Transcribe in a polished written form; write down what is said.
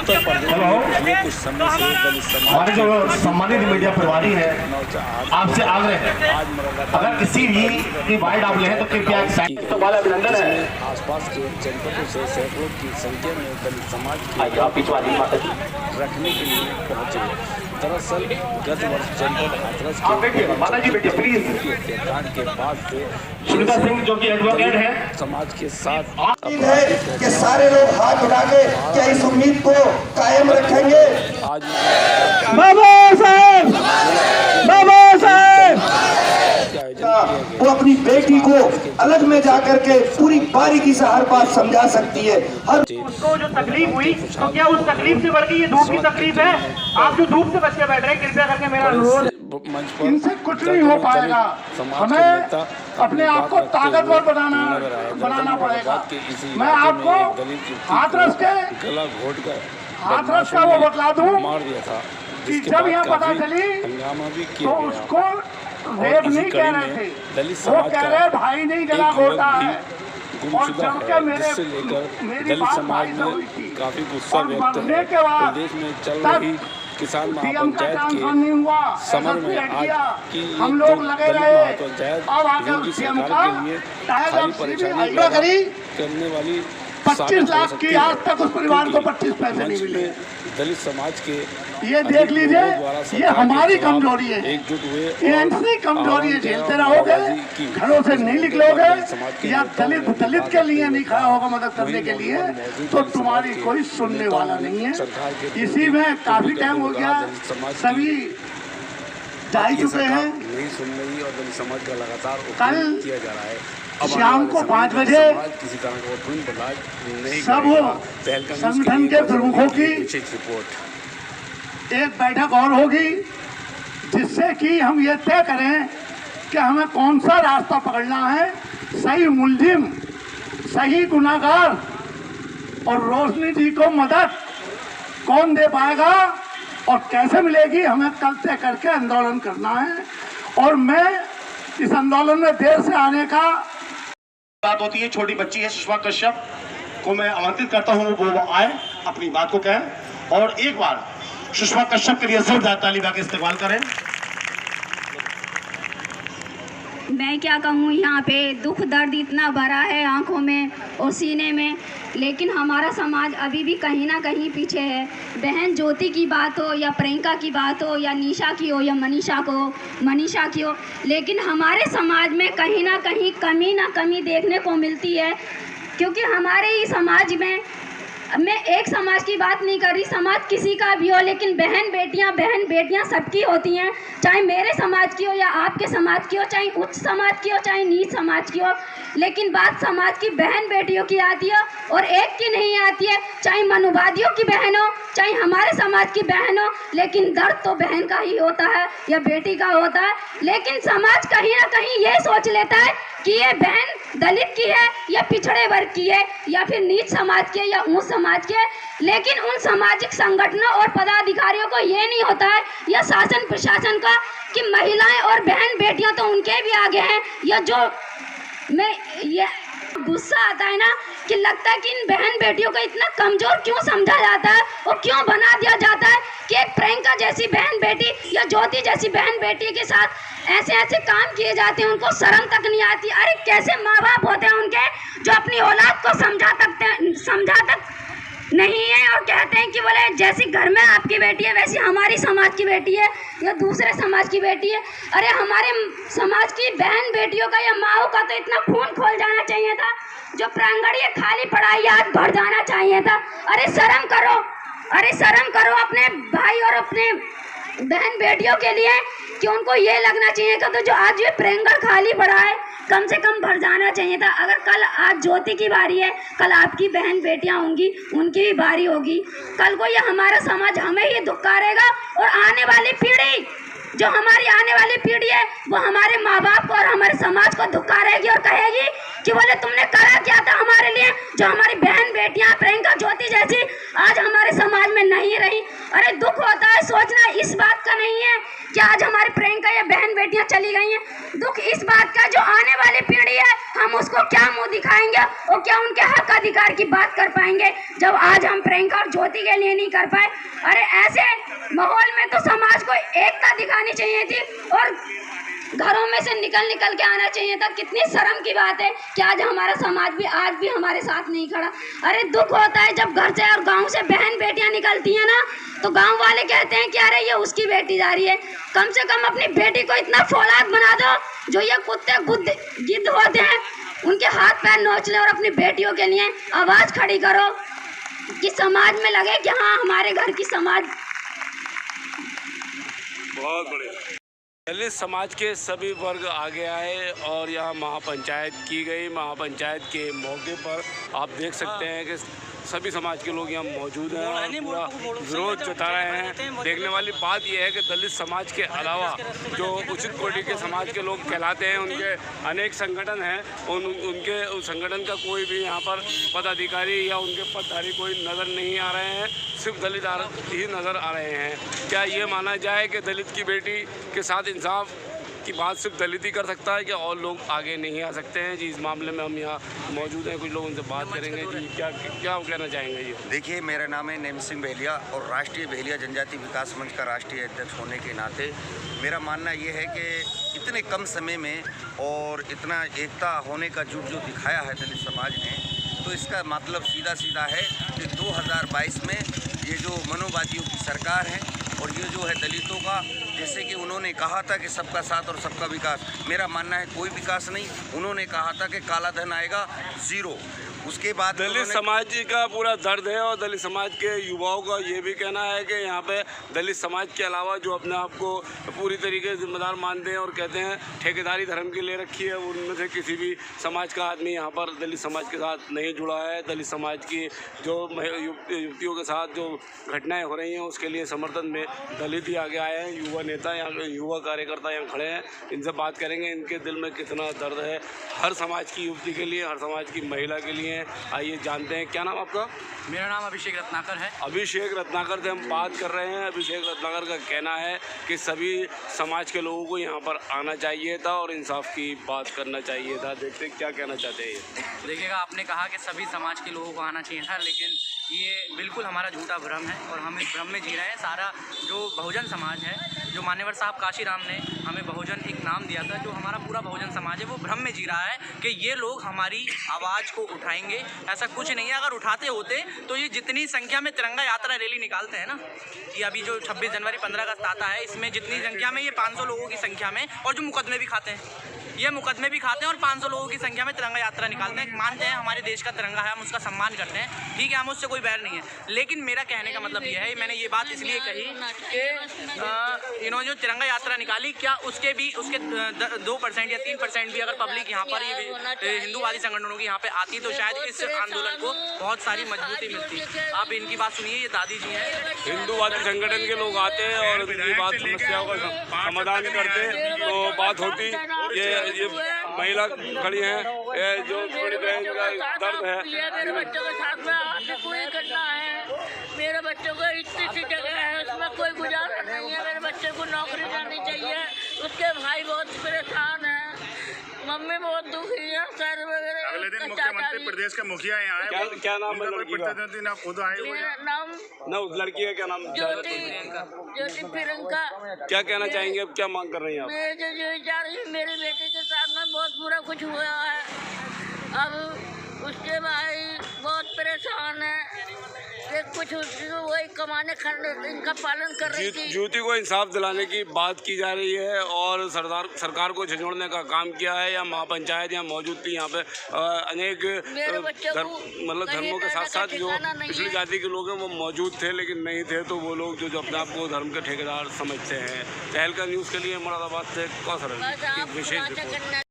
उत्तर प्रदेश में पिछले कुछ समय से दलित समाज हमारे जो सम्मानित मीडिया प्रभारी है आपसे आग्रह है, अगर किसी भी की बाइट आप लें तो कृपया तो बाल अभिनंदन है। आसपास के जनपदों से सैकड़ों की संख्या में दलित समाज के रखने के लिए पहुंचे। दरअसल गत वर्ष जनपद हाथरस के हत्याकांड के बाद से सुनीता सिंह जो कि एडवोकेट है समाज के साथ है कि सारे लोग हाथ उठा के क्या इस उम्मीद को कायम रखेंगे। आज बाबा साहब वो अपनी बेटी को अलग में जाकर के पूरी बारीकी से हर बात समझा सकती है। हर उसको जो तकलीफ हुई तो क्या उस तकलीफ से बढ़ के ये धूप की तकलीफ है? आप जो धूप से बच के बैठ रहे हैं, कृपया करके मेरा अनुरोध, इनसे कुछ नहीं हो पाएगा। हमें अपने आप को ताकतवर बनाना पड़ेगा। मैं आपको हाथरस का वो बतला दूं कि जब यहाँ पता चली तो उसको रेप नहीं कह रहे थे, वो कह रहे भाई नहीं गला घोटा है। और जब के मेरी बात भाई से हुई थी काफी गुस्सा व्यक्त मरने के बाद प्रदेश में चल रही किसान महापंचायत के समर में आज की हम लोग लगे रहे। अब आकर सीएम का खाली परेशानी करने वाली 25 लाख की आज तक उस परिवार को 25 पैसे नहीं मिले। दलित समाज के ये देख लीजिए, ये हमारी कमजोरी है, एकजुट हुए ये ऐसी कमजोरी है। झेलते रहोगे, घरों से नहीं निकलोगे या दलित के लिए नहीं खड़ा होगा मदद करने के लिए, तो तुम्हारी कोई सुनने वाला नहीं है। इसी में काफी टाइम हो गया, सभी जा चुके हैं। नहीं सुन रही और दलित समाज का लगातार कल किया जा रहा है। शाम को 5 बजे किसी तरह का नहीं सब संगठन के प्रमुखों की रिपोर्ट एक बैठक और होगी, जिससे कि हम ये तय करें कि हमें कौन सा रास्ता पकड़ना है। सही मुलजिम, सही गुनाहगार और रोशनी जी को मदद कौन दे पाएगा और कैसे मिलेगी, हमें कल तय करके आंदोलन करना है। और मैं इस आंदोलन में देर से आने का बात होती है, छोटी बच्ची है सुषमा कश्यप को मैं आमंत्रित करता हूँ वो आए, अपनी बात को कहें और एक बार सुषमा कश्यप के लिए जोरदार ताली बजा के इस्तेमाल करें। मैं क्या कहूँ, यहाँ पे दुख दर्द इतना भरा है आंखों में और सीने में, लेकिन हमारा समाज अभी भी कहीं ना कहीं पीछे है। बहन ज्योति की बात हो या प्रियंका की बात हो या निशा की हो या मनीषा की हो, लेकिन हमारे समाज में कहीं ना कहीं कमी देखने को मिलती है। क्योंकि हमारे ही समाज में, मैं एक समाज की बात नहीं कर रही, समाज किसी का भी हो, लेकिन बहन बेटियां सबकी होती हैं, चाहे मेरे समाज की हो या आपके समाज की हो, चाहे उच्च समाज की हो चाहे नीच समाज की हो। लेकिन बात समाज की बहन बेटियों की आती है और एक की नहीं आती है, चाहे मनुवादियों की बहन हो चाहे हमारे समाज की बहन हो, लेकिन दर्द तो बहन का ही होता है या बेटी का होता है। लेकिन समाज कहीं ना कहीं ये सोच लेता है कि ये बहन दलित की है या पिछड़े वर्ग की है या फिर नीच समाज की है या ऊंच समाज की है। लेकिन उन सामाजिक संगठनों और पदाधिकारियों को ये नहीं होता है या शासन प्रशासन का कि महिलाएं और बहन बेटियां तो उनके भी आगे हैं। या जो मैं ये गुस्सा आता है ना कि लगता है कि इन बहन बेटियों को इतना कमजोर क्यों समझा जाता है और क्यों बना दिया जाता है कि एक प्रियंका जैसी बहन बेटी या ज्योति जैसी बहन बेटी के साथ ऐसे काम किए जाते हैं, उनको शर्म तक नहीं आती। अरे कैसे माँ बाप होते हैं उनके जो अपनी औलाद को समझा तक नहीं है और कहते हैं कि बोले जैसी घर में आपकी बेटी है वैसी हमारी समाज की बेटी है या दूसरे समाज की बेटी है। अरे हमारे समाज की बहन बेटियों का या माओ का तो इतना खून खोल जाना चाहिए था, जो प्रांगणीय खाली पड़ा याद भर जाना चाहिए था। अरे शर्म करो अपने भाई और अपने बहन बेटियों के लिए कि उनको ये लगना चाहिए कि तो जो आज ये प्रांगण खाली पड़ा है कम से कम भर जाना चाहिए था। अगर कल आज ज्योति की बारी है, कल आपकी बहन बेटियां होंगी, उनकी भी बारी होगी। कल को ये हमारा समाज हमें ही दुक्कारेगा और आने वाली पीढ़ी, जो हमारी आने वाली पीढ़ी है, वो हमारे माँ बाप को और हमारे समाज को दुक्कारेगी और कहेगी कि बोले तुमने करा क्या था हमारे लिए, जो हमारी बहन बेटियां प्रियंका ज्योति जैसी आज हमारे समाज में नहीं रही। अरे दुख होता है, सोचना इस बात का नहीं है कि आज हमारी प्रियंका या बहन बेटियां चली गई हैं। दुख इस बात का जो आने वाली पीढ़ी है, हम उसको क्या मुंह दिखाएंगे और क्या उनके हक अधिकार की बात कर पाएंगे जब आज हम प्रियंका और ज्योति के लिए नहीं कर पाए। अरे ऐसे माहौल में तो समाज को एकता दिखानी चाहिए थी और घरों में से निकल के आना चाहिए था। कितनी शर्म की बात है कि आज हमारा समाज भी आज भी हमारे साथ नहीं खड़ा। अरे दुख होता है जब घर से और गांव से बहन बेटियां निकलती हैं ना, तो गांव वाले कहते हैं कि अरे ये उसकी बेटी जा रही है। कम से कम अपनी बेटी को इतना फौलाद बना दो, जो ये कुत्ते गिद्ध होते हैं उनके हाथ पैर नोच ले और अपनी बेटियों के लिए आवाज़ खड़ी करो कि समाज में लगे कि हाँ हमारे घर की समाज। बहुत बढ़िया। दलित समाज के सभी वर्ग आगे आए और यहाँ महापंचायत की गई। महापंचायत के मौके पर आप देख सकते हैं कि सभी समाज के लोग यहाँ मौजूद हैं और पूरा विरोध जता रहे हैं। देखने वाली बात यह है कि दलित समाज के अलावा जो उचित कोटि के समाज के लोग कहलाते हैं, उनके अनेक संगठन हैं, उनके उस संगठन का कोई भी यहाँ पर पदाधिकारी या उनके पदधारी कोई नज़र नहीं आ रहे हैं, सिर्फ दलित ही नज़र आ रहे हैं। क्या ये माना जाए कि दलित की बेटी के साथ इंसाफ की बात सिर्फ दलित ही कर सकता है, क्या और लोग आगे नहीं आ सकते हैं? जी, इस मामले में हम यहाँ मौजूद हैं, कुछ लोग उनसे बात करेंगे। जी, क्या कहना चाहेंगे? ये देखिए, मेरा नाम है नेम सिंह बहेलिया और राष्ट्रीय बहेलिया जनजाति विकास मंच का राष्ट्रीय अध्यक्ष होने के नाते मेरा मानना ये है कि इतने कम समय में और इतना एकता होने का जुट जो दिखाया है दलित समाज ने, तो इसका मतलब सीधा है कि 2022 में ये जो मनोवादियों की सरकार है और ये जो है दलितों का, जैसे कि उन्होंने कहा था कि सबका साथ और सबका विकास, मेरा मानना है कोई विकास नहीं। उन्होंने कहा था कि काला धन आएगा, ज़ीरो। उसके बाद दलित समाज का पूरा दर्द है और दलित समाज के युवाओं का ये भी कहना है कि यहाँ पे दलित समाज के अलावा जो अपने आप को पूरी तरीके से जिम्मेदार मानते हैं और कहते हैं ठेकेदारी धर्म की ले रखी है, उनमें से किसी भी समाज का आदमी यहाँ पर दलित समाज के साथ नहीं जुड़ा है। दलित समाज की जो युवतियों के साथ जो घटनाएं हो रही हैं उसके लिए समर्थन में दलित ही आगे आए हैं। युवा नेता यहाँ, युवा कार्यकर्ता यहाँ खड़े हैं, इनसे बात करेंगे इनके दिल में कितना दर्द है हर समाज की युवती के लिए, हर समाज की महिला के लिए। आइए जानते हैं। क्या नाम आपका? मेरा नाम अभिषेक रत्नाकर है। अभिषेक रत्नाकर से हम बात कर रहे हैं। अभिषेक रत्नाकर का कहना है कि सभी समाज के लोगों को यहाँ पर आना चाहिए था और इंसाफ की बात करना चाहिए था। देखते हैं क्या कहना चाहते हैं। देखिएगा, आपने कहा कि सभी समाज के लोगों को आना चाहिए था, लेकिन ये बिल्कुल हमारा झूठा भ्रम है और हम इस भ्रम में जी रहे हैं। सारा जो बहुजन समाज है, जो मान्यवर साहब काशीराम ने हमें बहुजन एक नाम दिया था, जो हमारा पूरा बहुजन समाज है, वो भ्रम में जी रहा है कि ये लोग हमारी आवाज़ को उठाएंगे। ऐसा कुछ नहीं है। अगर उठाते होते तो ये जितनी संख्या में तिरंगा यात्रा रैली निकालते हैं ना, कि अभी जो 26 जनवरी 15 अगस्त आता है, इसमें जितनी संख्या में ये 500 लोगों की संख्या में, और जो मुकदमे भी खाते हैं, ये मुकदमे भी खाते हैं और 500 लोगों की संख्या में तिरंगा यात्रा निकालते हैं। मानते हैं हमारे देश का तिरंगा है, हम उसका सम्मान करते हैं, ठीक है, हम उससे कोई बैर नहीं है। लेकिन मेरा कहने का मतलब ये है, मैंने ये बात इसलिए कही कि इन्होंने जो तिरंगा यात्रा निकाली, क्या उसके 2% या 3% भी अगर पब्लिक यहाँ पर हिंदूवादी संगठनों की यहाँ पे आती तो शायद इस आंदोलन को बहुत सारी मजबूती मिलती। आप इनकी बात सुनिए, ये दादी जी हैं, हिंदूवादी संगठन के लोग आते हैं और उनकी बात समस्याओं का समाधान करते तो बात होती। ये महिला खड़ी है, जो थोड़ी का दर्द है। मेरे बच्चों के साथ में आगे कोई करना है, मेरे बच्चों को इतनी सी जगह है, उसमें कोई गुजारा नहीं है। मेरे बच्चे को नौकरी जानी चाहिए, उसके भाई बहुत परेशान है, मम्मी बहुत दुखी है, सर वगैरह। अगले दिन मुख्यमंत्री प्रदेश के मुखिया यहाँ आए। क्या नाम है लड़की का? ना खुद आए। मेरा नाम ना उस लड़की का क्या नाम? ज्योति प्रियंका। क्या कहना चाहेंगे? अब क्या मांग कर रही हैं आप? मैं जो विचार है, मेरे बेटे के साथ में बहुत बुरा कुछ हुआ है। अब उसके भाई बहुत परेशान है कि कुछ वही कमाने खाने इनका पालन कर रही थी। ज्योति को इंसाफ दिलाने की बात की जा रही है और सरकार को झंझोड़ने का काम किया है। या महापंचायत यहाँ मौजूद थी, यहाँ पे अनेक धर्मों के साथ साथ जो पिछड़ी जाति के लोग हैं वो मौजूद थे, लेकिन नहीं थे तो वो लोग जो अपने आप को धर्म के ठेकेदार समझते हैं। तहलका न्यूज़ के लिए मुरादाबाद से कौशल विशेष रिपोर्ट।